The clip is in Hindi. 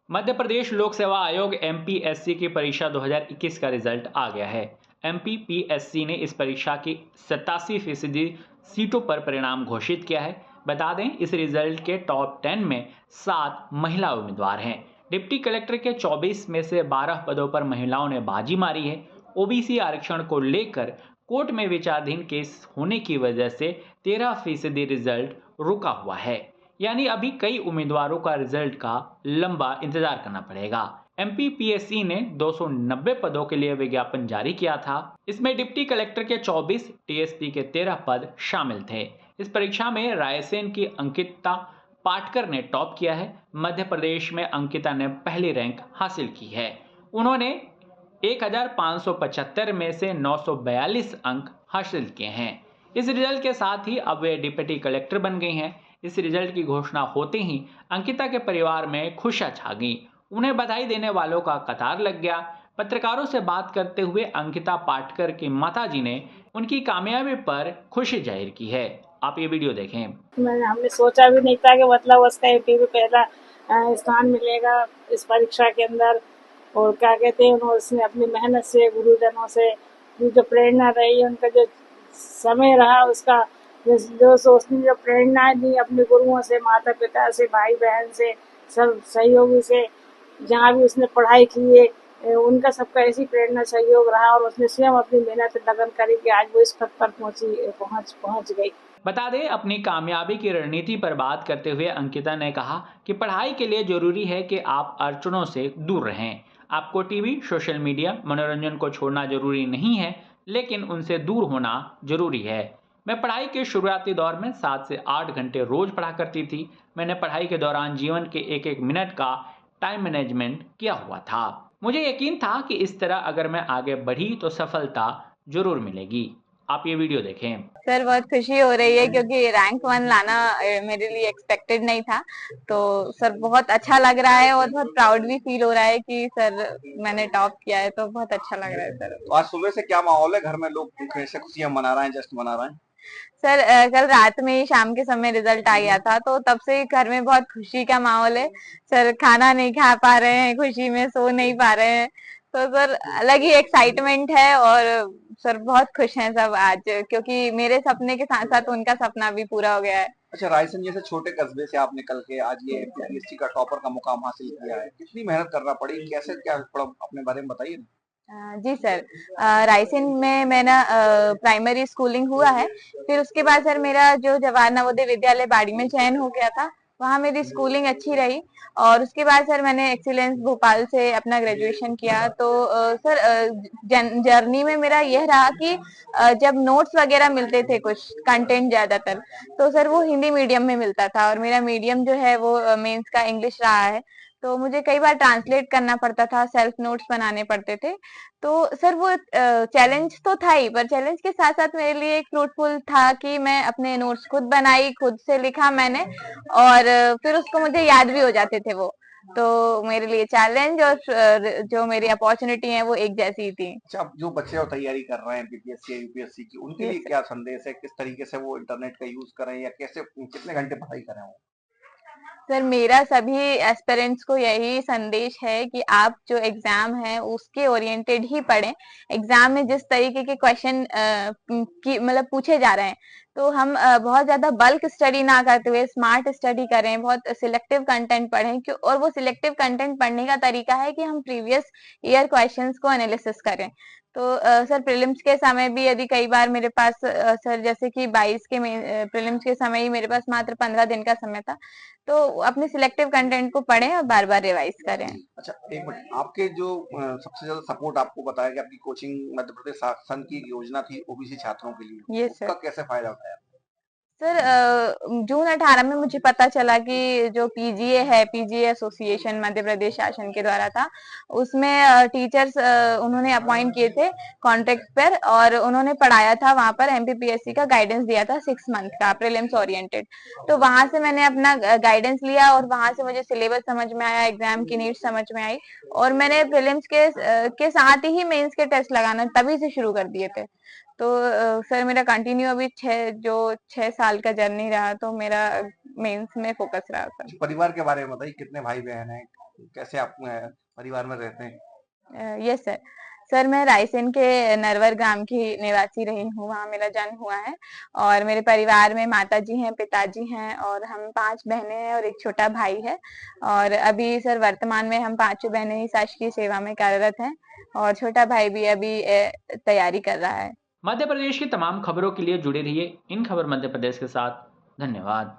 मध्य प्रदेश लोक सेवा आयोग एमपीएससी की परीक्षा 2021 का रिजल्ट आ गया है। एमपीपीएससी ने इस परीक्षा की 87% सीटों पर परिणाम घोषित किया है। बता दें, इस रिजल्ट के टॉप 10 में 7 महिला उम्मीदवार हैं। डिप्टी कलेक्टर के 24 में से 12 पदों पर महिलाओं ने बाजी मारी है। ओबीसी आरक्षण को लेकर कोर्ट में विचाराधीन केस होने की वजह से 13% रिजल्ट रुका हुआ है। यानी अभी कई उम्मीदवारों का रिजल्ट का लंबा इंतजार करना पड़ेगा। एमपीपीएससी ने 290 पदों के लिए विज्ञापन जारी किया था। इसमें डिप्टी कलेक्टर के 24, टीएसपी के 13 पद शामिल थे। इस परीक्षा में रायसेन की अंकिता पाटकर ने टॉप किया है। मध्य प्रदेश में अंकिता ने पहली रैंक हासिल की है। उन्होंने 1575 में से 942 अंक हासिल किए हैं। इस रिजल्ट के साथ ही अब वे डिप्टी कलेक्टर बन गई हैं। इस रिजल्ट की घोषणा होते ही अंकिता के परिवार में खुशियां छा गई। उन्हें बधाई देने वालों का कतार लग गया। पत्रकारों से बात करते हुए अंकिता पाटकर की माताजी ने उनकी कामयाबी पर खुशी जाहिर की है। आप ये वीडियो देखें। हमने सोचा भी नहीं था कि मतलब उसका यूपी में पहला स्थान मिलेगा इस परीक्षा के अंदर। और क्या कहते हैं, उसने अपनी मेहनत से, गुरुजनों से जो प्रेरणा रही, उनका जो समय रहा, उसका जो उसने जो प्रेरणाएं दी अपने गुरुओं से, माता पिता से, भाई बहन से, सब सहयोगी से, जहाँ भी उसने पढ़ाई की है, उनका सबका ऐसी प्रेरणा सहयोग रहा और उसने स्वयं अपनी मेहनत लगन करी कि आज वो इस पद पर पहुंच गई। बता दें, अपनी कामयाबी की रणनीति पर बात करते हुए अंकिता ने कहा कि पढ़ाई के लिए जरूरी है कि आप अड़चनों से दूर रहें। आपको टीवी, सोशल मीडिया, मनोरंजन को छोड़ना जरूरी नहीं है, लेकिन उनसे दूर होना जरूरी है। मैं पढ़ाई के शुरुआती दौर में 7 से 8 घंटे रोज पढ़ा करती थी। मैंने पढ़ाई के दौरान जीवन के एक एक मिनट का टाइम मैनेजमेंट किया हुआ था। मुझे यकीन था कि इस तरह अगर मैं आगे बढ़ी तो सफलता जरूर मिलेगी। आप ये वीडियो देखें। सर बहुत खुशी हो रही है क्योंकि रैंक 1 लाना मेरे लिए एक्सपेक्टेड नहीं था। तो सर बहुत अच्छा लग रहा है और बहुत प्राउड भी फील हो रहा है कि सर मैंने टॉप किया है, तो बहुत अच्छा लग रहा है सर। तो आज सुबह से क्या माहौल है घर में, लोग कैसे खुशियां मना रहे हैं, जश्न मना रहे हैं? सर कल रात में ही शाम के समय रिजल्ट आ गया था, तो तब से घर में बहुत खुशी का माहौल है। सर खाना नहीं खा पा रहे हैं, खुशी में सो नहीं पा रहे हैं। तो सर अलग ही एक्साइटमेंट है और सर बहुत खुश हैं सब आज, क्योंकि मेरे सपने के साथ साथ उनका सपना भी पूरा हो गया है। अच्छा, रायसेन जैसे छोटे कस्बे से आप निकल के आज ये एमपीएससी का टॉपर का मुकाम हासिल किया है, कितनी मेहनत करना पड़ी, कैसे, क्या थोड़ा अपने बारे में बताइए ना। जी सर, रायसेन में मेरा प्राइमरी स्कूलिंग हुआ है। फिर उसके बाद सर मेरा जो जवाहर नवोदय विद्यालय बाड़ी में चयन हो गया था, वहाँ मेरी स्कूलिंग अच्छी रही। और उसके बाद सर मैंने एक्सीलेंस भोपाल से अपना ग्रेजुएशन किया। तो सर जर्नी में मेरा यह रहा कि जब नोट्स वगैरह मिलते थे, कुछ कंटेंट ज्यादातर, तो सर वो हिंदी मीडियम में मिलता था और मेरा मीडियम जो है वो मेंस का इंग्लिश रहा है। तो मुझे कई बार ट्रांसलेट करना पड़ता था, सेल्फ नोट्स बनाने पड़ते थे। तो सर वो चैलेंज तो था ही, पर चैलेंज के साथ साथ मेरे लिए एक फ्रूटफुल था कि मैं अपने नोट्स खुद बनाई, खुद से लिखा मैंने, और फिर उसको मुझे याद भी हो जाते थे वो। तो मेरे लिए चैलेंज और जो मेरी अपॉर्चुनिटी है वो एक जैसी ही थी। अच्छा, अब जो बच्चे और तैयारी कर रहे हैं बीपीएससी या यूपीएससी की, उनके लिए क्या संदेश है, किस तरीके से वो इंटरनेट का यूज करें या कैसे, कितने घंटे पढ़ाई करें वो? सर मेरा सभी एस्पिरेंट्स को यही संदेश है कि आप जो एग्जाम है उसके ओरिएंटेड ही पढ़ें। एग्जाम में जिस तरीके के क्वेश्चन की मतलब पूछे जा रहे हैं, तो हम बहुत ज्यादा बल्क स्टडी ना करते हुए स्मार्ट स्टडी करें, बहुत सिलेक्टिव कंटेंट पढ़ें। क्यों? और वो सिलेक्टिव कंटेंट पढ़ने का तरीका है कि हम प्रीवियस ईयर क्वेश्चंस को एनालिसिस करें। तो सर प्रीलिम्स के समय भी यदि कई बार मेरे पास सर जैसे कि 22 के प्रीलिम्स के समय ही मेरे पास मात्र 15 दिन का समय था, तो अपने सिलेक्टिव कंटेंट को पढ़ें और बार बार रिवाइज करें। अच्छा, एक मिनट, आपके जो सबसे ज्यादा सपोर्ट आपको बताया कि आपकी कोचिंग मध्य प्रदेश शासन की एक योजना थी ओबीसी छात्रों के लिए, ये उसका सर कैसे फायदा उठाया? सर जून 18 में मुझे पता चला कि जो पीजीए है, पीजीए एसोसिएशन मध्य प्रदेश शासन के द्वारा था, उसमें टीचर्स उन्होंने अपॉइंट किए थे कॉन्ट्रैक्ट पर, और उन्होंने पढ़ाया था वहां पर। एमपीपीएससी का गाइडेंस दिया था 6 मंथ का, प्रीलिम्स ओरिएंटेड। तो वहां से मैंने अपना गाइडेंस लिया और वहां से मुझे सिलेबस समझ में आया, एग्जाम की नीड्स समझ में आई, और मैंने प्रीलिम्स के साथ ही मेंस के टेस्ट लगाना तभी से शुरू कर दिए थे। तो सर मेरा कंटिन्यू अभी 6 साल का जर्नी रहा, तो मेरा मेंस में फोकस रहा सर। परिवार के बारे में बताइए, कितने भाई बहन हैं? कैसे आप परिवार में रहते हैं? Yes sir. सर मैं रायसेन के नरवर ग्राम की निवासी रही हूँ, वहाँ मेरा जन्म हुआ है और मेरे परिवार में माताजी हैं, पिताजी हैं और हम 5 बहनें हैं और एक छोटा भाई है। और अभी सर वर्तमान में हम पाँचों बहनें ही शासकीय सेवा में कार्यरत हैं और छोटा भाई भी अभी तैयारी कर रहा है। मध्य प्रदेश की तमाम खबरों के लिए जुड़े रहिए इन खबर मध्य प्रदेश के साथ। धन्यवाद।